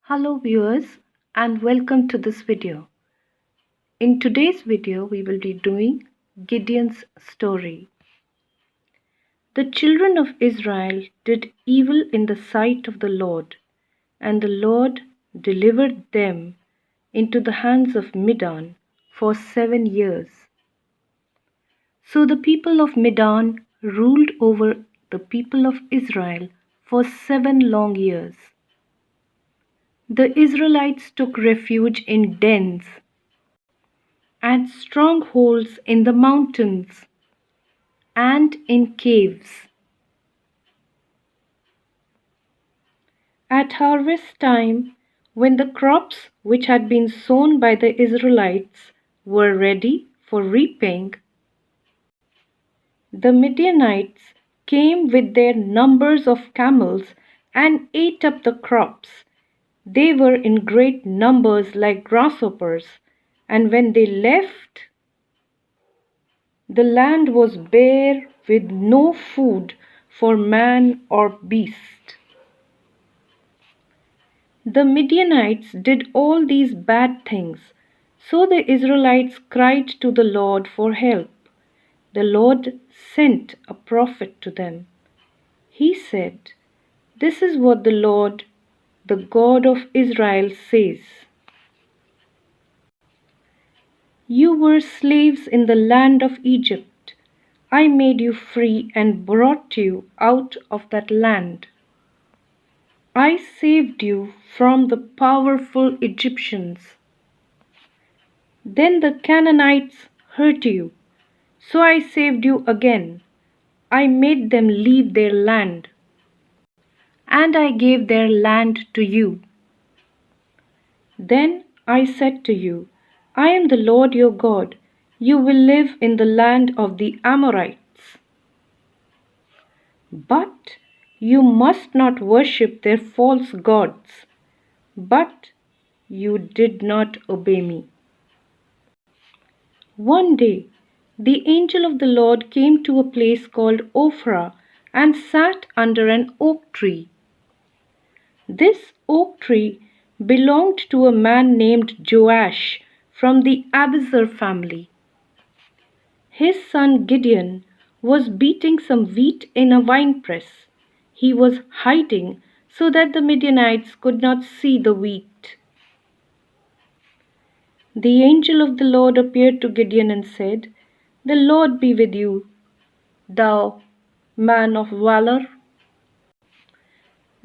Hello viewers and welcome to this video. In today's video we will be doing Gideon's story. The children of Israel did evil in the sight of the Lord, and the Lord delivered them into the hands of Midian for 7 years. So the people of Midian ruled over the people of Israel for 7 long years. The Israelites took refuge in dens and strongholds in the mountains and in caves. At harvest time, when the crops which had been sown by the Israelites were ready for reaping, the Midianites came with their numbers of camels and ate up the crops. They were in great numbers like grasshoppers, and when they left, the land was bare with no food for man or beast. The Midianites did all these bad things, so the Israelites cried to the Lord for help. The Lord sent a prophet to them. He said, "This is what the Lord, the God of Israel, says. You were slaves in the land of Egypt. I made you free and brought you out of that land. I saved you from the powerful Egyptians. Then the Canaanites hurt you, so I saved you again. I made them leave their land, and I gave their land to you. Then I said to you, I am the Lord your God. You will live in the land of the Amorites. But you must not worship their false gods. But you did not obey me." One day, the angel of the Lord came to a place called Ophrah and sat under an oak tree. This oak tree belonged to a man named Joash from the Abiezer family. His son Gideon was beating some wheat in a winepress. He was hiding so that the Midianites could not see the wheat. The angel of the Lord appeared to Gideon and said, "The Lord be with you, thou man of valor."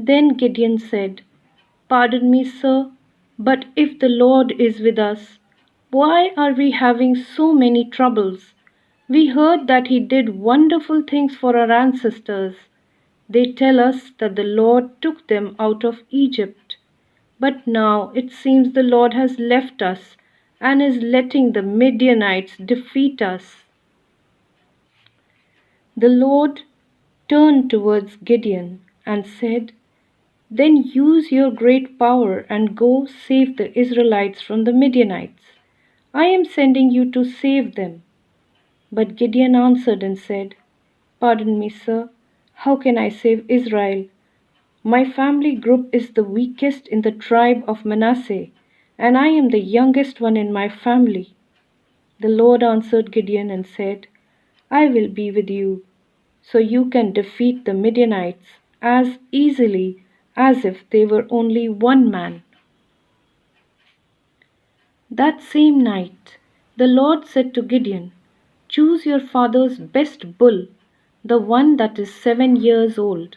Then Gideon said, "Pardon me, sir, but if the Lord is with us, why are we having so many troubles? We heard that he did wonderful things for our ancestors. They tell us that the Lord took them out of Egypt. But now it seems the Lord has left us and is letting the Midianites defeat us." The Lord turned towards Gideon and said, "Then use your great power and go save the Israelites from the Midianites. I am sending you to save them." But Gideon answered and said, "Pardon me, sir, how can I save Israel? My family group is the weakest in the tribe of Manasseh, and I am the youngest one in my family." The Lord answered Gideon and said, "I will be with you, so you can defeat the Midianites as easily as if they were only one man." That same night, the Lord said to Gideon, "Choose your father's best bull, the one that is 7 years old.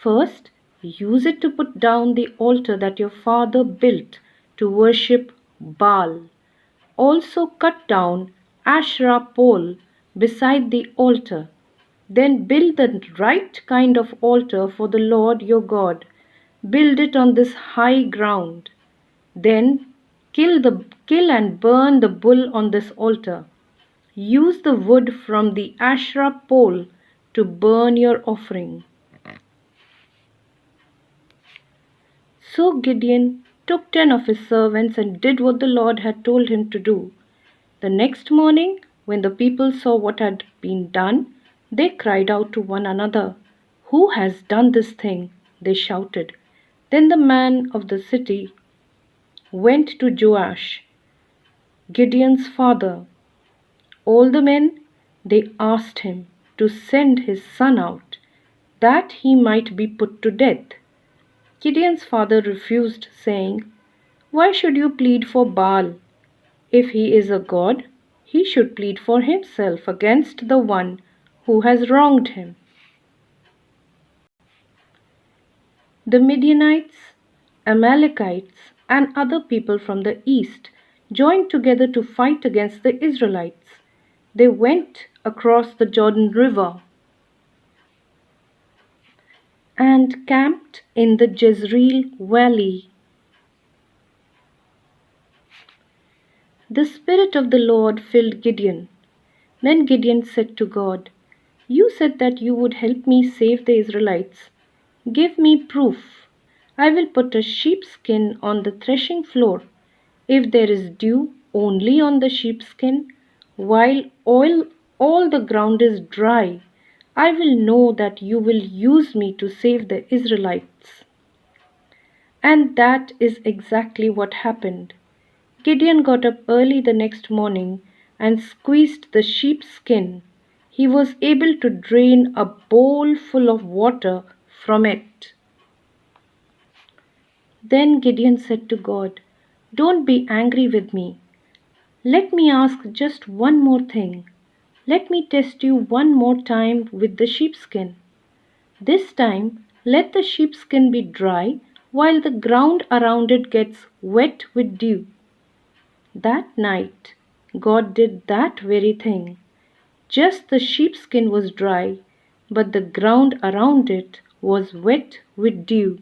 First, use it to put down the altar that your father built to worship Baal. Also cut down Asherah pole beside the altar. Then build the right kind of altar for the Lord your God. Build it on this high ground. Then kill and burn the bull on this altar. Use the wood from the Asherah pole to burn your offering." So Gideon took 10 of his servants and did what the Lord had told him to do. The next morning, when the people saw what had been done, they cried out to one another, "Who has done this thing?" they shouted. Then the man of the city went to Joash, Gideon's father. All the men, they asked him to send his son out, that he might be put to death. Gideon's father refused, saying, "Why should you plead for Baal? If he is a god, he should plead for himself against the one who has wronged him." The Midianites, Amalekites, and other people from the east joined together to fight against the Israelites. They went across the Jordan River and camped in the Jezreel valley. The Spirit of the Lord filled Gideon. Then Gideon said to God, "You said that you would help me save the Israelites. Give me proof. I will put a sheepskin on the threshing floor. If there is dew only on the sheepskin, while all the ground is dry, I will know that you will use me to save the Israelites." And that is exactly what happened. Gideon got up early the next morning and squeezed the sheepskin. He was able to drain a bowl full of water from it. Then Gideon said to God, "Don't be angry with me. Let me ask just one more thing. Let me test you one more time with the sheepskin. This time, let the sheepskin be dry while the ground around it gets wet with dew." That night, God did that very thing. Just the sheepskin was dry, but the ground around it was wet with dew.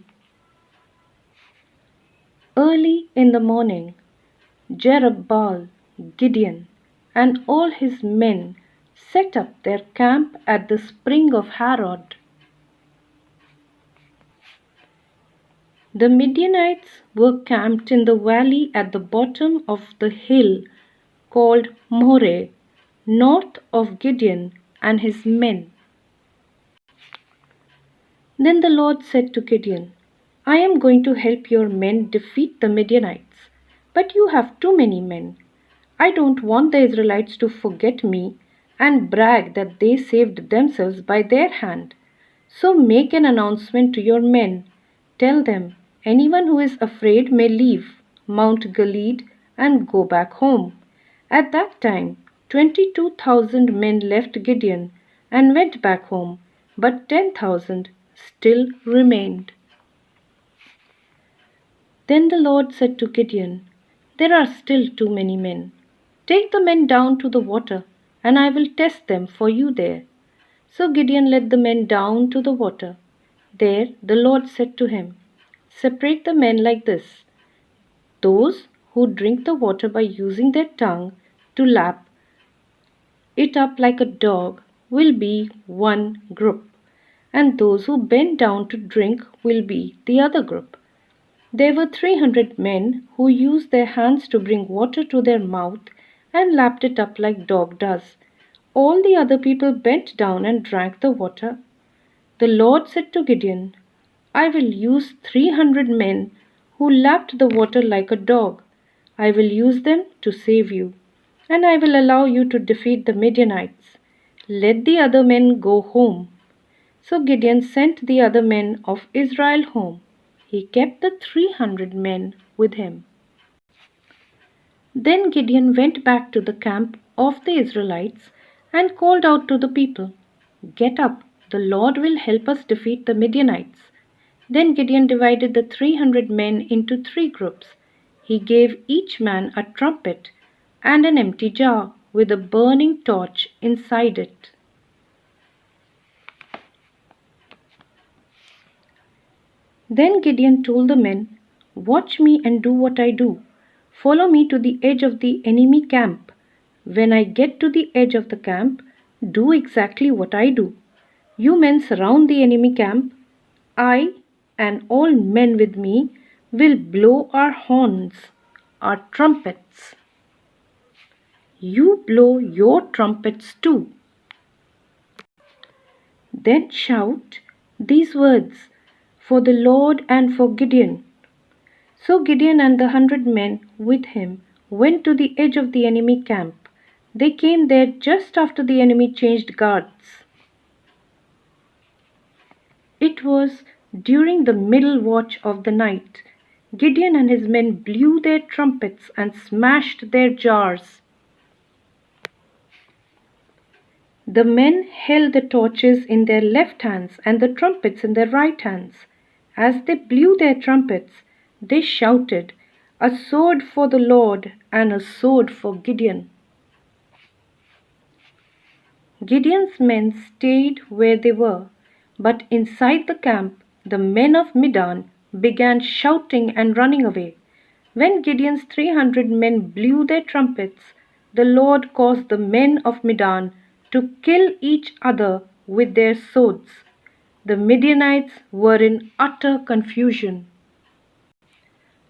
Early in the morning, Jerubbaal, Gideon, and all his men set up their camp at the spring of Harod. The Midianites were camped in the valley at the bottom of the hill called Moreh, north of Gideon and his men. Then the Lord said to Gideon, "I am going to help your men defeat the Midianites, but you have too many men. I don't want the Israelites to forget me and brag that they saved themselves by their hand. So make an announcement to your men. Tell them, anyone who is afraid may leave Mount Gilead and go back home." At that time, 22,000 men left Gideon and went back home, but 10,000 still remained. Then the Lord said to Gideon, "There are still too many men. Take the men down to the water, and I will test them for you there." So Gideon led the men down to the water. There the Lord said to him, "Separate the men like this. Those who drink the water by using their tongue to lap it up like a dog will be one group, and those who bend down to drink will be the other group." There were 300 men who used their hands to bring water to their mouth and lapped it up like dog does. All the other people bent down and drank the water. The Lord said to Gideon, "I will use 300 men who lapped the water like a dog. I will use them to save you, and I will allow you to defeat the Midianites. Let the other men go home." So Gideon sent the other men of Israel home. He kept the 300 men with him. Then Gideon went back to the camp of the Israelites and called out to the people, "Get up, the Lord will help us defeat the Midianites." Then Gideon divided the 300 men into 3 groups. He gave each man a trumpet and an empty jar with a burning torch inside it. Then Gideon told the men, "Watch me and do what I do. Follow me to the edge of the enemy camp. When I get to the edge of the camp, do exactly what I do. You men surround the enemy camp. I and all men with me will blow our horns, our trumpets. You blow your trumpets too. Then shout these words: for the Lord and for Gideon." So Gideon and the 100 men with him went to the edge of the enemy camp. They came there just after the enemy changed guards. It was during the middle watch of the night. Gideon and his men blew their trumpets and smashed their jars. The men held the torches in their left hands and the trumpets in their right hands. As they blew their trumpets, they shouted, "A sword for the Lord and a sword for Gideon." Gideon's men stayed where they were, but inside the camp the men of Midian began shouting and running away. When Gideon's 300 men blew their trumpets, the Lord caused the men of Midian to kill each other with their swords. The Midianites were in utter confusion,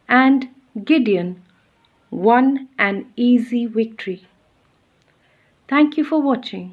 and Gideon won an easy victory. Thank you for watching.